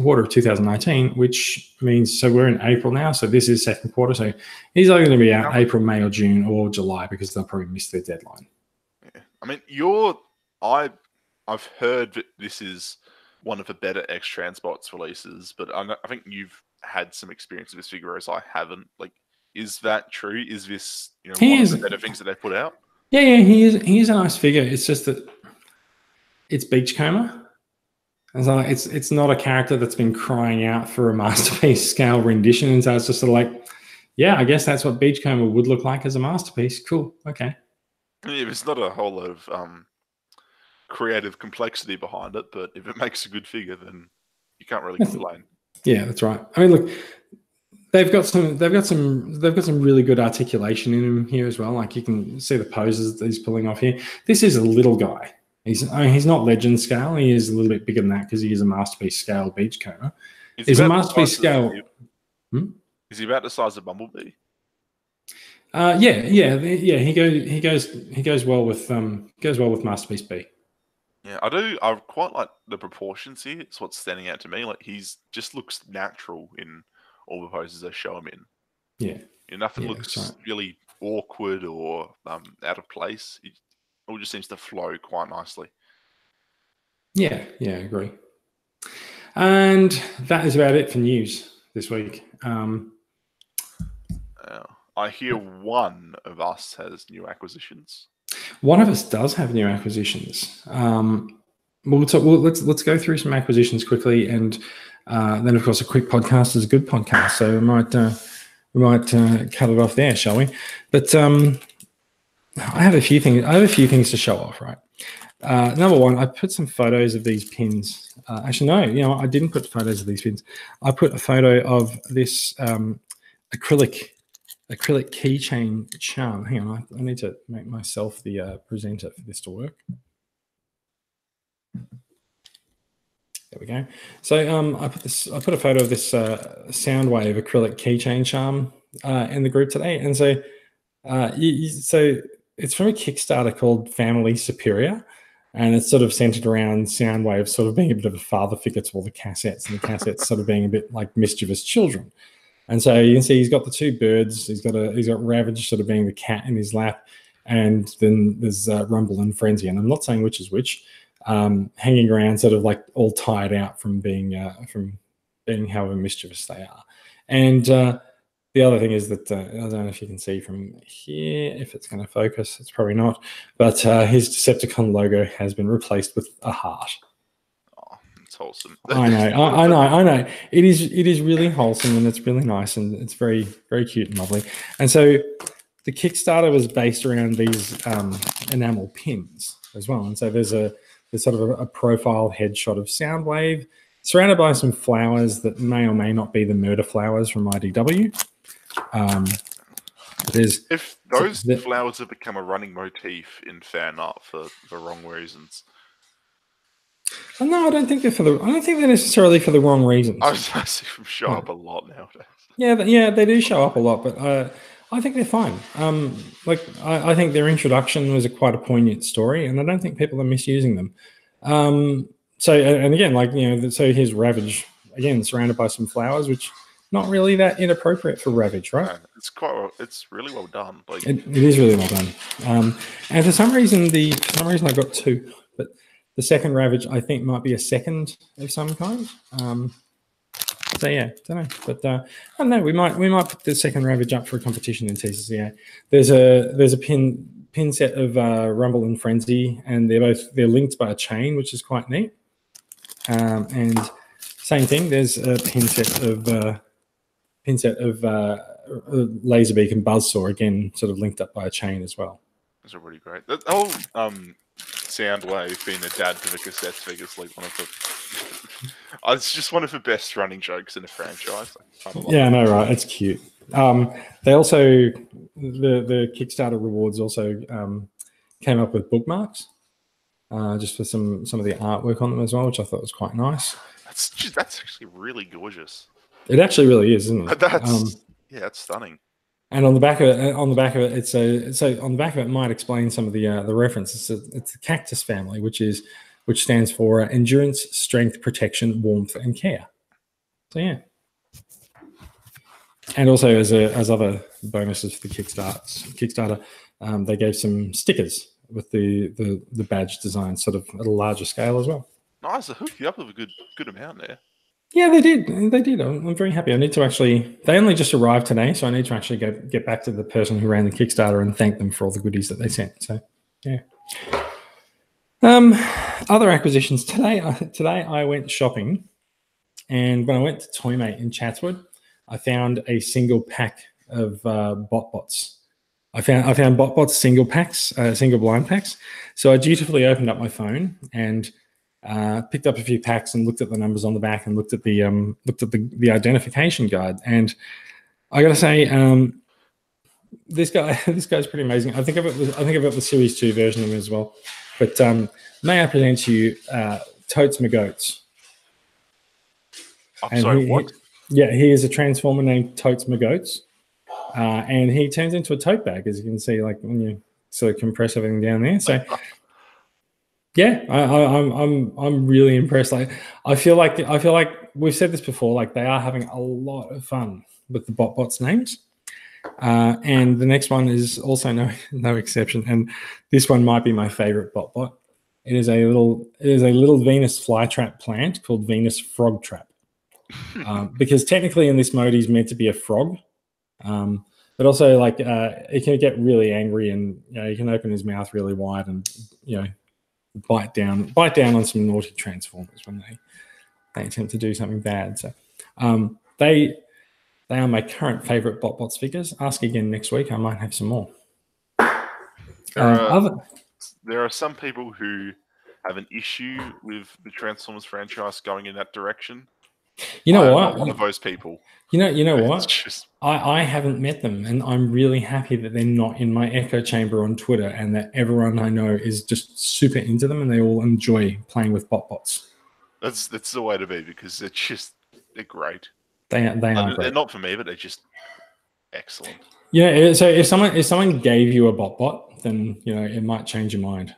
quarter of 2019, which means, so we're in April now, so this is second quarter. So he's either going to be out April, May, or June, or July, because they'll probably miss their deadline. Yeah. I mean, I've heard that this is one of the better X-Transbots releases, but I think you've had some experience with this figure, whereas I haven't. Like, is that true? Is this one of the better things that they've put out? Yeah, he is a nice figure. It's just that it's Beachcomber. And so it's not a character that's been crying out for a Masterpiece scale rendition, and so it's just sort of like, yeah, I guess that's what Beachcomber would look like as a Masterpiece. Cool, okay. Yeah, there's not a whole lot of creative complexity behind it, but if it makes a good figure, then you can't really complain. Yeah, that's right. I mean, look, they've got some really good articulation in him here as well. Like, you can see the poses that he's pulling off here. This is a little guy. He's not legend scale. He is a little bit bigger than that because he is a Masterpiece scale Beachcomber. He's a Masterpiece scale. Is he about the size of Bumblebee? Yeah. He goes well with Masterpiece B. Yeah, I do. I quite like the proportions here. It's what's standing out to me. Like, he's just looks natural in all the poses they show him in. Yeah, nothing looks really awkward or out of place. It all just seems to flow quite nicely. Yeah, I agree. And that is about it for news this week. I hear one of us has new acquisitions. One of us does have new acquisitions. Let's go through some acquisitions quickly, and then of course a quick podcast is a good podcast. So we might cut it off there, shall we? But I have a few things to show off. Right. Number one, I put some photos of these pins. Actually, no, I didn't put photos of these pins. I put a photo of this acrylic keychain charm. Hang on, I need to make myself the presenter for this to work. There we go. So I put a photo of this Soundwave acrylic keychain charm in the group today, and so so it's from a Kickstarter called Family Superior, and it's sort of centered around Soundwave sort of being a bit of a father figure to all the cassettes, and the cassettes sort of being a bit like mischievous children. And so you can see he's got the two birds. He's got Ravage sort of being the cat in his lap, and then there's Rumble and Frenzy. And I'm not saying which is which, hanging around, sort of like all tired out from being however mischievous they are. And the other thing is that I don't know if you can see from here if it's going to focus. It's probably not, but his Decepticon logo has been replaced with a heart. Wholesome. I know. It is really wholesome, and it's really nice, and it's very, very cute and lovely. And so the Kickstarter was based around these enamel pins as well. And so there's sort of a profile headshot of Soundwave surrounded by some flowers that may or may not be the murder flowers from IDW. If those flowers have become a running motif in fan art for the wrong reasons. No, I don't think they're necessarily for the wrong reasons. I see them show up a lot nowadays. Yeah, they do show up a lot, but I think they're fine. I think their introduction was quite a poignant story, and I don't think people are misusing them. So here's Ravage again, surrounded by some flowers, which not really that inappropriate for Ravage, right? Yeah, it's really well done. Like it is really well done. And for some reason I got two, but the second Ravage, I think, might be a second of some kind. So yeah, don't know, but I don't know. We might put the second Ravage up for a competition in TCCA. There's a pin set of Rumble and Frenzy, and they're linked by a chain, which is quite neat. And same thing. There's a pin set of Laserbeak and Buzzsaw, again, sort of linked up by a chain as well. Those are really great. That whole Soundwave being a dad to the cassette figures, like one of the it's just one of the best running jokes in the franchise. Yeah, I know, right? It's cute. They also the Kickstarter rewards also came up with bookmarks, just for some of the artwork on them as well, which I thought was quite nice. That's actually really gorgeous. It actually really is, isn't it? That's stunning. And on the back of it, it's so on the back of it might explain some of the reference. It's the cactus family, which stands for endurance, strength, protection, warmth, and care. So yeah. And also as other bonuses for the Kickstarter, they gave some stickers with the badge design, sort of at a larger scale as well. Nice, to hook you up with a good amount there. Yeah, they did. I'm very happy. I need to actually. They only just arrived today, so I need to actually get back to the person who ran the Kickstarter and thank them for all the goodies that they sent. So, yeah. Other acquisitions today. Today I went shopping, and when I went to Toymate in Chatswood, I found a single pack of BotBots. I found BotBots single packs, single blind packs. So I dutifully opened up my phone and picked up a few packs and looked at the numbers on the back and looked at the identification guide. And I got to say, this guy's pretty amazing. I think I've got the Series 2 version of him as well. But may I present to you Totes McGoats? I'm sorry, what? He is a transformer named Totes McGoats. And he turns into a tote bag, as you can see, like when you sort of compress everything down there. So yeah, I'm really impressed. Like I feel like we've said this before, like they are having a lot of fun with the BotBots names. And the next one is also no exception. And this one might be my favorite BotBot. It is a little Venus flytrap plant called Venus Frog Trap. Because technically in this mode he's meant to be a frog. But also like it can get really angry, and he can open his mouth really wide and bite down on some naughty transformers when they attempt to do something bad. So they are my current favorite BotBots figures. Ask again next week, I might have some more. There are some people who have an issue with the Transformers franchise going in that direction. You know what? I'm one of those people. You know what? I haven't met them, and I'm really happy that they're not in my echo chamber on Twitter, and that everyone I know is just super into them, and they all enjoy playing with BotBots. That's the way to be, because they're great. They are great. They're not for me, but they're just excellent. Yeah. So if someone gave you a BotBot, then it might change your mind.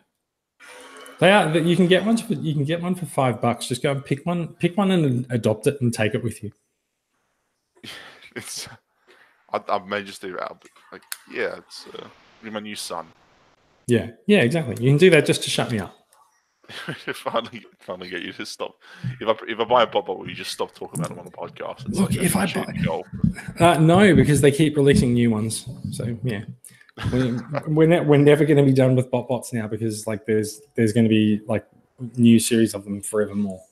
You can get one for $5. Just go and pick one and adopt it and take it with you. I may just do that. Like, yeah, it's my new son. Yeah, exactly. You can do that just to shut me up. finally get you to stop. If I buy a BotBot, will you just stop talking about them on the podcast? It's Look, if I buy, no, because they keep releasing new ones. So yeah, we're never going to be done with BotBots now, because like there's going to be like new series of them forevermore.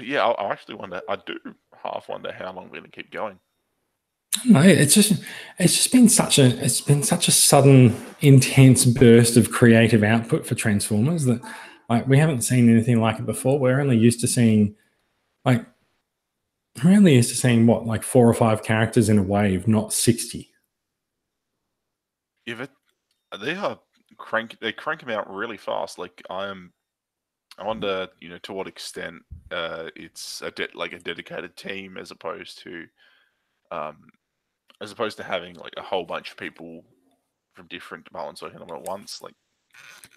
Yeah, I actually wonder. I do half wonder how long we're going to keep going. No, it's just been such a sudden, intense burst of creative output for Transformers that like we haven't seen anything like it before. We're only used to seeing what, like 4 or 5 characters in a wave, not 60. Yeah, they crank them out really fast. Like I wonder, to what extent it's a dedicated team as opposed to having like a whole bunch of people from different departments working on it at once. Like,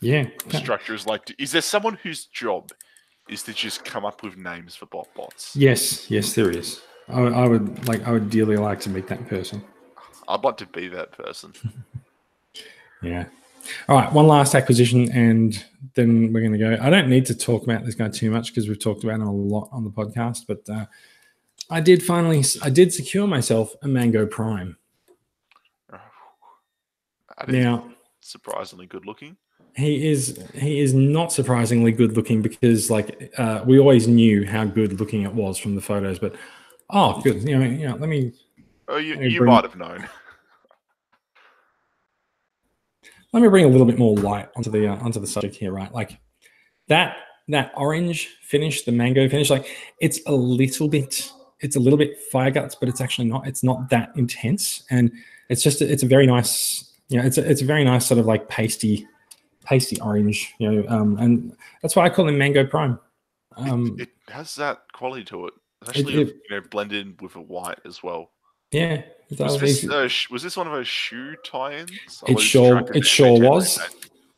yeah, the structure is like, is there someone whose job is to just come up with names for BotBots? Yes, there is. I would dearly like to meet that person. I'd like to be that person. Yeah. All right, one last acquisition, and then we're going to go. I don't need to talk about this guy too much because we've talked about him a lot on the podcast, but I did secure myself a Mango Prime. Now, surprisingly good looking. He is not surprisingly good looking, because like we always knew how good looking it was from the photos, but good. Let me. Oh, you might have known. Let me bring a little bit more light onto the subject here, right? Like that orange finish, the mango finish, like it's a little bit it's a little bit fire guts, but it's actually not. It's not that intense, and it's a very nice, it's a very nice sort of like pasty orange, and that's why I call him Mango Prime. It has that quality to it, It, especially it, blended with a white as well. yeah, it Was does. this one of those shoe tie-ins? It sure was.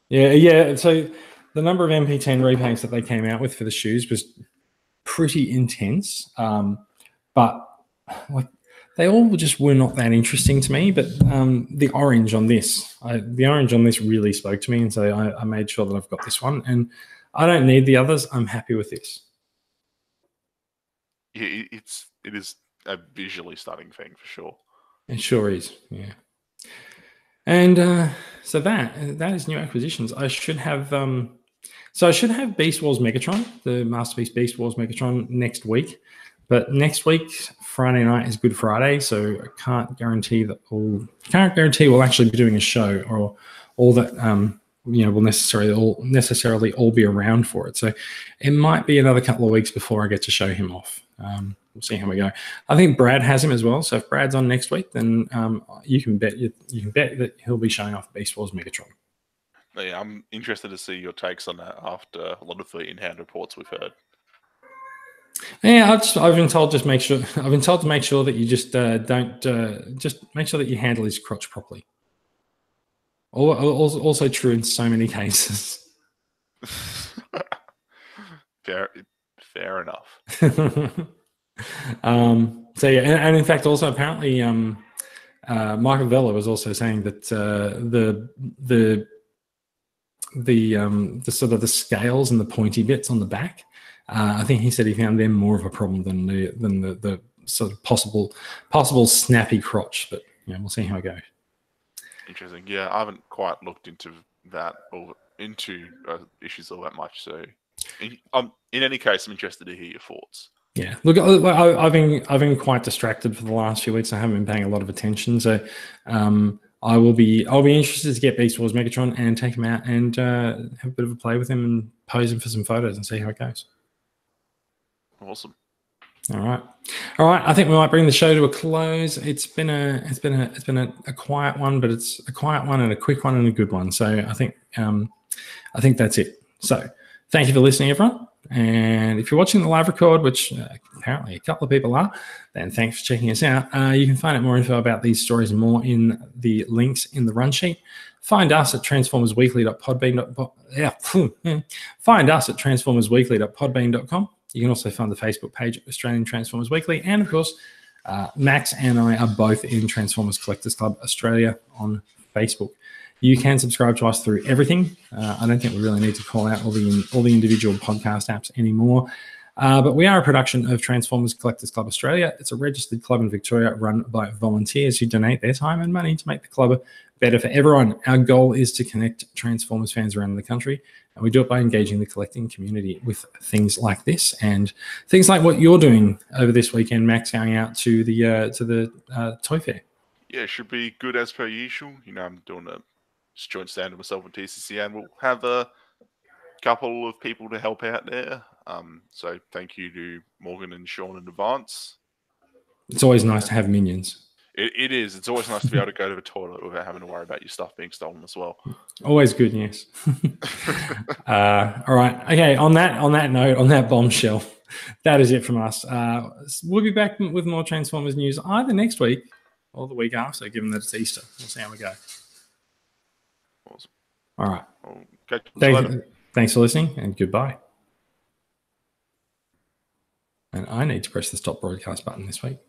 Yeah. So the number of MP10 repaints that they came out with for the shoes was pretty intense, but like they all just were not that interesting to me. But the orange on this really spoke to me, and so I made sure that I've got this one, and I don't need the others. I'm happy with this. Yeah, it is a visually stunning thing for sure. It sure is, yeah. And so that is new acquisitions. I should have Beast Wars Megatron, the Masterpiece Beast Wars Megatron, next week. But next week, Friday night is Good Friday, so I can't guarantee we'll actually be doing a show, or all that will necessarily all be around for it. So it might be another couple of weeks before I get to show him off. We'll see how we go. I think Brad has him as well. So if Brad's on next week, then you can bet that he'll be showing off Beast Wars Megatron. Yeah, I'm interested to see your takes on that after a lot of the in-hand reports we've heard. Yeah, I've been told to make sure that you just don't just make sure that you handle his crotch properly. Also true in so many cases. Fair enough. So yeah, and in fact, also apparently, Michael Vella was also saying that the sort of the scales and the pointy bits on the back, I think he said he found them more of a problem than the sort of possible snappy crotch. But we'll see how it goes. Interesting. Yeah, I haven't quite looked into that or into issues all that much. So, in any case, I'm interested to hear your thoughts. Yeah, look, I've been quite distracted for the last few weeks. I haven't been paying a lot of attention, so I'll be interested to get Beast Wars Megatron and take him out and have a bit of a play with him and pose him for some photos and see how it goes. Awesome. All right. I think we might bring the show to a close. It's been a quiet one, but it's a quiet one and a quick one and a good one. So I think that's it. So thank you for listening, everyone. And if you're watching the live record, which apparently a couple of people are, then thanks for checking us out. You can find out more info about these stories and more in the links in the run sheet. Find us at transformersweekly.podbean.com. Find us at transformersweekly.podbean.com. You can also find the Facebook page Australian Transformers Weekly. And of course, Max and I are both in Transformers Collectors Club Australia on Facebook. You can subscribe to us through everything. I don't think we really need to call out all the individual podcast apps anymore. But we are a production of Transformers Collectors Club Australia. It's a registered club in Victoria run by volunteers who donate their time and money to make the club better for everyone. Our goal is to connect Transformers fans around the country, and we do it by engaging the collecting community with things like this and things like what you're doing over this weekend, Max, going out to the toy fair. Yeah, it should be good as per usual. I'm doing a joint stand with myself and TCC, and we'll have a couple of people to help out there. So thank you to Morgan and Sean in advance. It's always nice to have minions. It is. It's always nice to be able to go to the toilet without having to worry about your stuff being stolen as well. Always good, yes. All right. Okay. On that note, on that bombshell, that is it from us. We'll be back with more Transformers news either next week or the week after, given that it's Easter. We'll see how we go. Awesome. All right. Thanks for listening, and goodbye. And I need to press the stop broadcast button this week.